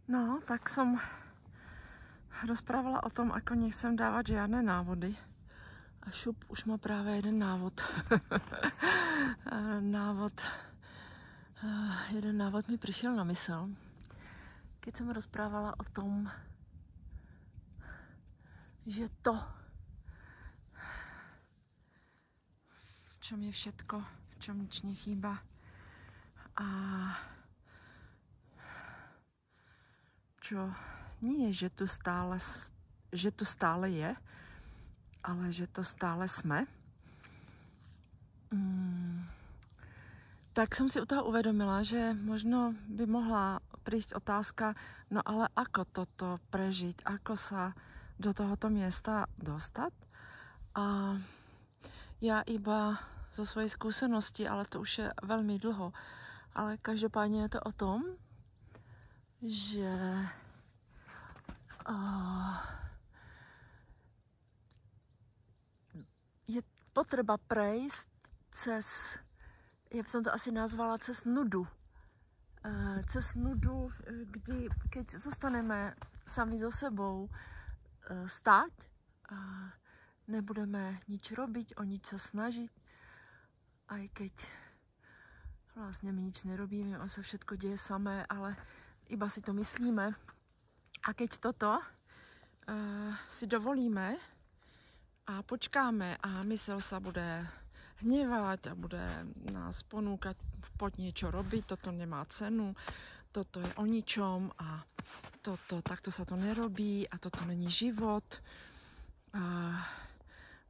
No, tak som rozprávala o tom, ako nechcem dávať žiadne návody. A šup, už má práve jeden návod. Jeden návod mi prišiel na mysel. Keď som rozprávala o tom, že to, v čom je všetko, v čom nič nechýba a čo nie je, že tu stále je, ale že to stále sme. Tak som si u toho uvedomila, že možno by mohla prísť otázka, no ale ako toto prežiť, ako sa do tohoto miesta dostať. A ja iba zo svojej skúsenosti, ale to už je veľmi dlho, ale každopádne je to o tom, že je potreba prejsť cez, ja by som to asi nazvala cez nudu. Cez nudu, keď zostaneme sami so sebou stáť a nebudeme nič robiť, o nič sa snažiť, aj keď vlastne my nič nerobíme, on sa všetko deje samé, ale iba si to myslíme. A keď toto si dovolíme a počkáme a mysel sa bude hnevať a bude nás ponúkať poď niečo robiť, toto nemá cenu, toto je o ničom a takto sa to nerobí a toto není život.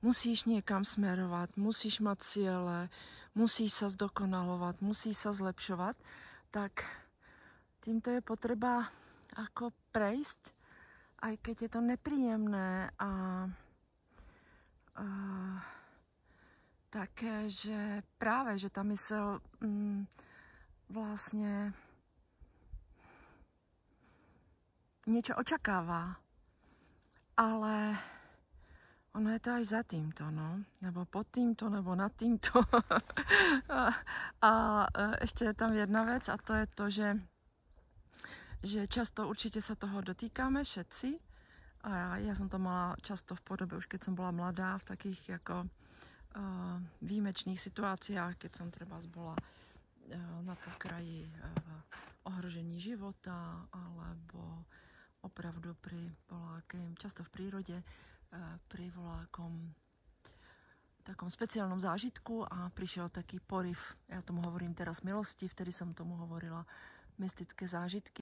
Musíš niekam smerovať, musíš mať ciele, musíš sa zdokonalovať, musíš sa zlepšovať, tak týmto je potreba ako prejsť, aj keď je to nepríjemné a také, že práve, že tá mysel vlastne niečo očakáva, ale ono je to aj za týmto, no, nebo pod týmto, nebo nad týmto. a ešte je tam jedna vec a to je to, že často určite sa toho dotýkáme všetci. A ja som to mala často v podobe, už keď som bola mladá, v takých ako výjimečných situáciách, keď som treba bola na pokraji ohrožení života, alebo opravdu pri voľakém, často v prírode, pri voľakom takom speciálnom zážitku a prišiel taký poriv, ja tomu hovorím teraz milosti, vtedy som tomu hovorila mystické zážitky.